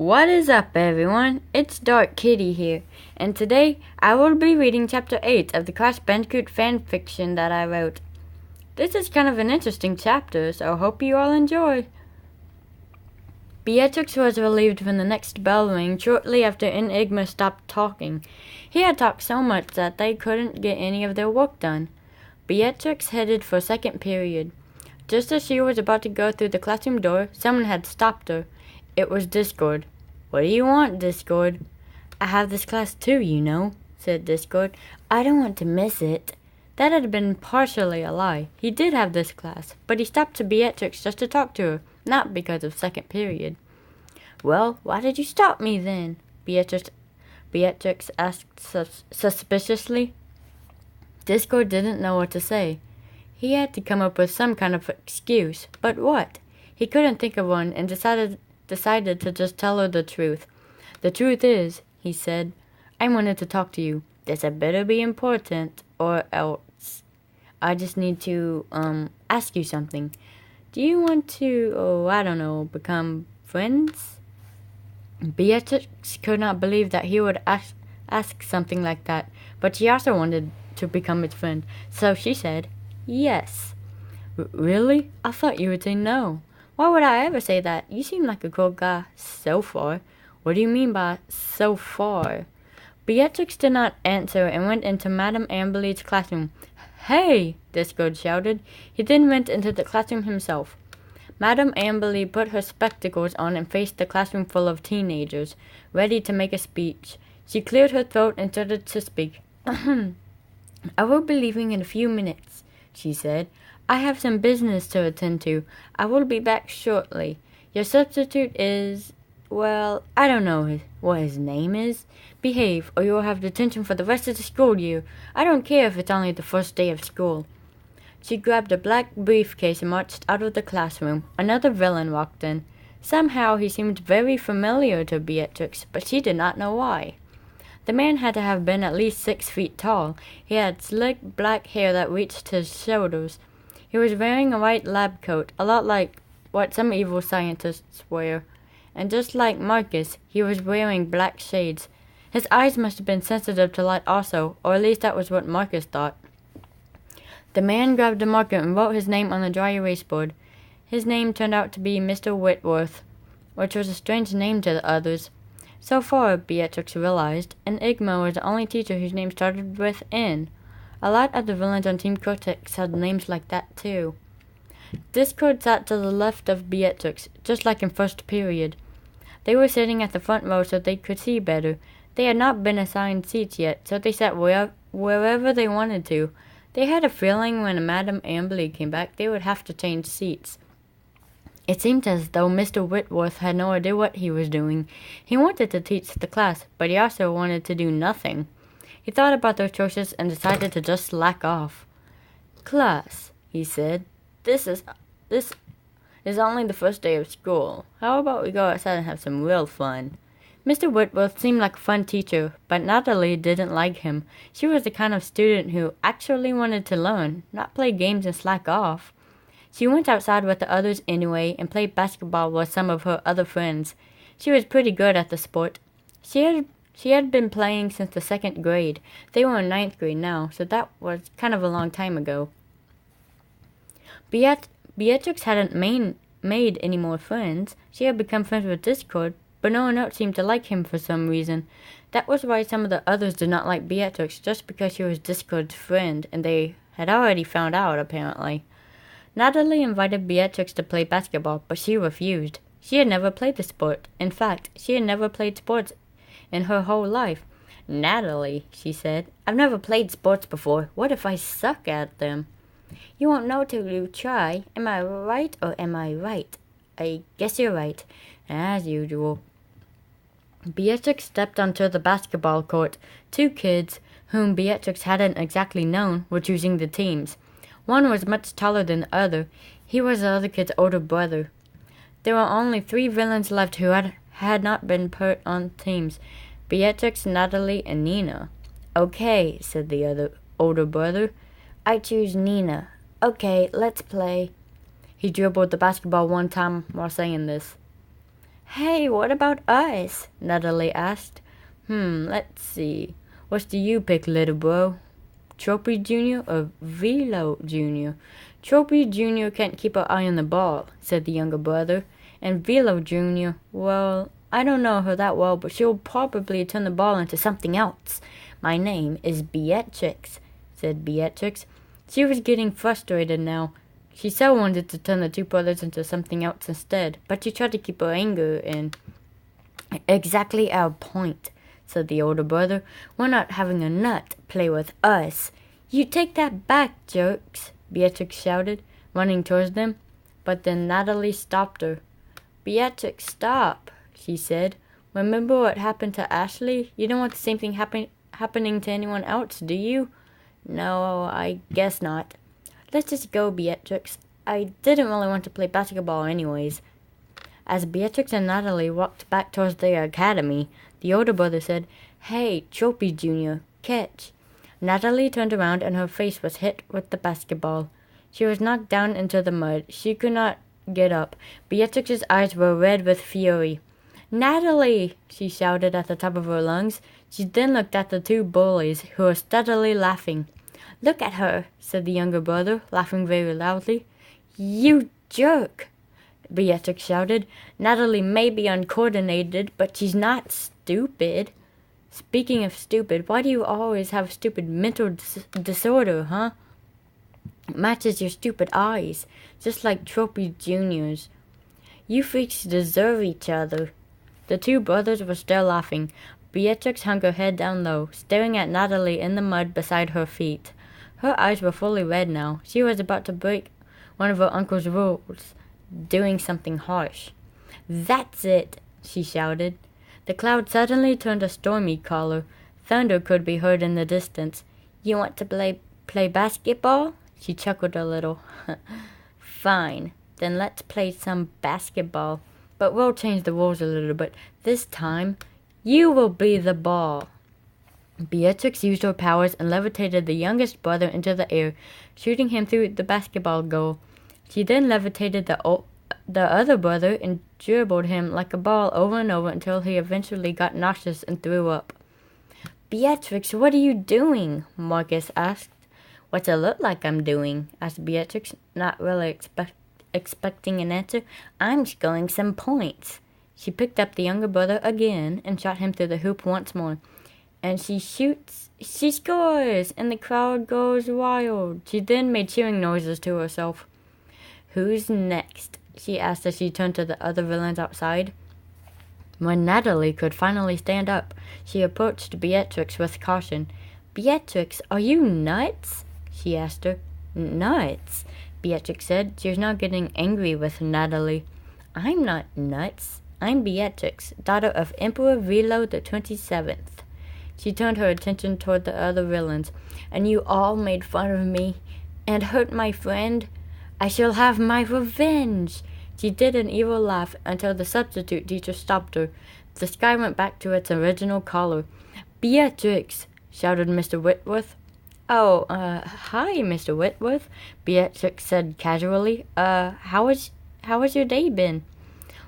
What is up, everyone? It's Dark Kitty here, and today I will be reading Chapter 8 of the Crash Bandicoot fanfiction that I wrote. This is kind of an interesting chapter, so I hope you all enjoy. Beatrix was relieved when the next bell rang shortly after Enigma stopped talking. He had talked so much that they couldn't get any of their work done. Beatrix headed for second period. Just as she was about to go through the classroom door, someone had stopped her. It was Discord. "What do you want, Discord?" "I have this class too, you know," said Discord. "I don't want to miss it." That had been partially a lie. He did have this class, but he stopped to Beatrix just to talk to her, not because of second period. "Well, why did you stop me then?" Beatrix asked suspiciously. Discord didn't know what to say. He had to come up with some kind of excuse, but what? He couldn't think of one and decided to just tell her the truth. "The truth is," he said, "I wanted to talk to you. This had better be important, or else I just need to, ask you something. Do you want to, become friends?" Beatrix could not believe that he would ask something like that, but she also wanted to become his friend, so she said, "Yes." "Really? I thought you would say no." "Why would I ever say that? You seem like a cool guy, so far." "What do you mean by so far?" Beatrix did not answer and went into Madame Amberly's classroom. "Hey!" Discord shouted. He then went into the classroom himself. Madame Amberly put her spectacles on and faced the classroom full of teenagers, ready to make a speech. She cleared her throat and started to speak. "I will be leaving in a few minutes," she said. "I have some business to attend to. I will be back shortly. Your substitute is, well, I don't know what his name is. Behave, or you will have detention for the rest of the school year. I don't care if it's only the first day of school." She grabbed a black briefcase and marched out of the classroom. Another villain walked in. Somehow he seemed very familiar to Beatrix, but she did not know why. The man had to have been at least 6 feet tall. He had slick black hair that reached his shoulders. He was wearing a white lab coat, a lot like what some evil scientists wear. And just like Marcus, he was wearing black shades. His eyes must have been sensitive to light also, or at least that was what Marcus thought. The man grabbed a marker and wrote his name on the dry erase board. His name turned out to be Mr. Whitworth, which was a strange name to the others. So far, Beatrix realized, Enigma was the only teacher whose name started with N. A lot of the villains on Team Cortex had names like that too. Discord sat to the left of Beatrix, just like in first period. They were sitting at the front row so they could see better. They had not been assigned seats yet, so they sat wherever they wanted to. They had a feeling when Madame Amberly came back they would have to change seats. It seemed as though Mr. Whitworth had no idea what he was doing. He wanted to teach the class, but he also wanted to do nothing. He thought about those choices and decided to just slack off. "Class," he said, This is only the first day of school. How about we go outside and have some real fun?" Mr. Whitworth seemed like a fun teacher, but Natalie didn't like him. She was the kind of student who actually wanted to learn, not play games and slack off. She went outside with the others anyway and played basketball with some of her other friends. She was pretty good at the sport. She had been playing since the 2nd grade. They were in 9th grade now, so that was kind of a long time ago. Beatrix hadn't made any more friends. She had become friends with Discord, but no one else seemed to like him for some reason. That was why some of the others did not like Beatrix, just because she was Discord's friend, and they had already found out, apparently. Natalie invited Beatrix to play basketball, but she refused. She had never played the sport. In fact, she had never played sports in her whole life. "Natalie," she said, "I've never played sports before. What if I suck at them?" "You won't know till you try. Am I right or am I right?" "I guess you're right, as usual." Beatrix stepped onto the basketball court. 2 kids, whom Beatrix hadn't exactly known, were choosing the teams. One was much taller than the other. He was the other kid's older brother. There were only 3 villains left who had not been put on teams: Beatrix, Natalie, and Nina. "Okay," said the older brother. "I choose Nina. Okay, let's play." He dribbled the basketball one time while saying this. Hey, what about us? Natalie asked. Let's see. What do you pick, little bro? Trophy Jr. or Velo Jr.? Trophy Jr. can't keep an eye on the ball, said the younger brother. And Velo Jr., well, I don't know her that well, but she'll probably turn the ball into something else. My name is Beatrix, said Beatrix. She was getting frustrated now. She so wanted to turn the two brothers into something else instead, but she tried to keep her anger in. Exactly our point, said the older brother. We're not having a nut play with us. You take that back, jerks, Beatrix shouted, running towards them. But then Natalie stopped her. Beatrix, stop, she said. Remember what happened to Ashley? You don't want the same thing happening to anyone else, do you? No, I guess not. Let's just go, Beatrix. I didn't really want to play basketball anyways. As Beatrix and Natalie walked back towards their academy, the older brother said, Hey, Trophy Jr., catch. Natalie turned around and her face was hit with the basketball. She was knocked down into the mud. She could not get up. Beatrix's eyes were red with fury. Natalie! She shouted at the top of her lungs. She then looked at the two bullies, who were steadily laughing. Look at her, said the younger brother, laughing very loudly. You jerk! Beatrix shouted. Natalie may be uncoordinated, but she's not stupid. Speaking of stupid, why do you always have stupid mental disorder, huh? Matches your stupid eyes, just like Trophy Junior's. You freaks deserve each other. The two brothers were still laughing. Beatrix hung her head down low, staring at Natalie in the mud beside her feet. Her eyes were fully red now. She was about to break one of her uncle's rules, doing something harsh. That's it, she shouted. The cloud suddenly turned a stormy color. Thunder could be heard in the distance. You want to play basketball? She chuckled a little. Fine, then let's play some basketball. But we'll change the rules a little bit. This time, you will be the ball. Beatrix used her powers and levitated the youngest brother into the air, shooting him through the basketball goal. She then levitated the other brother and dribbled him like a ball over and over until he eventually got nauseous and threw up. Beatrix, what are you doing? Marcus asked. What's it look like I'm doing? Asked Beatrix, not really expecting an answer. I'm scoring some points. She picked up the younger brother again and shot him through the hoop once more. And she shoots, she scores, and the crowd goes wild. She then made cheering noises to herself. Who's next? She asked as she turned to the other villains outside. When Natalie could finally stand up, she approached Beatrix with caution. Beatrix, are you nuts? She asked her. Nuts? Beatrix said. She was now getting angry with Natalie. I'm not nuts. I'm Beatrix, daughter of Emperor Velo the 27th. She turned her attention toward the other villains. And you all made fun of me and hurt my friend? I shall have my revenge. She did an evil laugh until the substitute teacher stopped her. The sky went back to its original color. Beatrix, shouted Mr. Whitworth. Oh, hi, Mr. Whitworth, Beatrix said casually. How has your day been?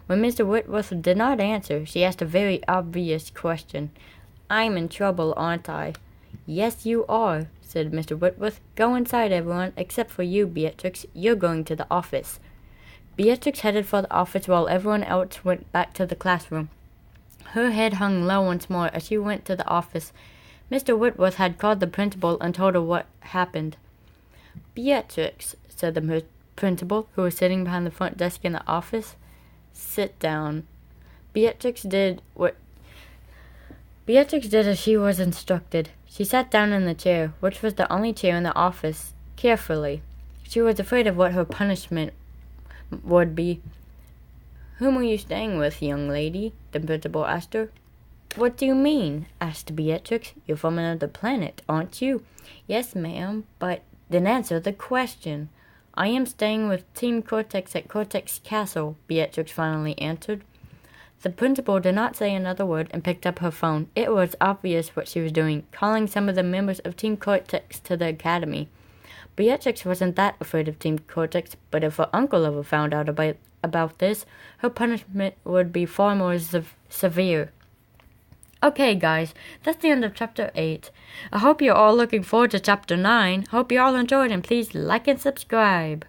When Mr. Whitworth did not answer, she asked a very obvious question. I'm in trouble, aren't I? Yes, you are, said Mr. Whitworth. Go inside, everyone, except for you, Beatrix. You're going to the office. Beatrix headed for the office while everyone else went back to the classroom. Her head hung low once more as she went to the office. Mr. Whitworth had called the principal and told her what happened. Beatrix, said the principal, who was sitting behind the front desk in the office. Sit down. Beatrix did as she was instructed. She sat down in the chair, which was the only chair in the office, carefully. She was afraid of what her punishment would be. Whom are you staying with, young lady? The principal asked her. What do you mean? Asked Beatrix. You're from another planet, aren't you? Yes, ma'am, but then answer the question. I am staying with Team Cortex at Cortex Castle, Beatrix finally answered. The principal did not say another word and picked up her phone. It was obvious what she was doing, calling some of the members of Team Cortex to the academy. Beatrix wasn't that afraid of Team Cortex, but if her uncle ever found out about this, her punishment would be far more severe. Okay, guys, that's the end of Chapter 8. I hope you're all looking forward to Chapter 9. Hope you all enjoyed, and please like and subscribe.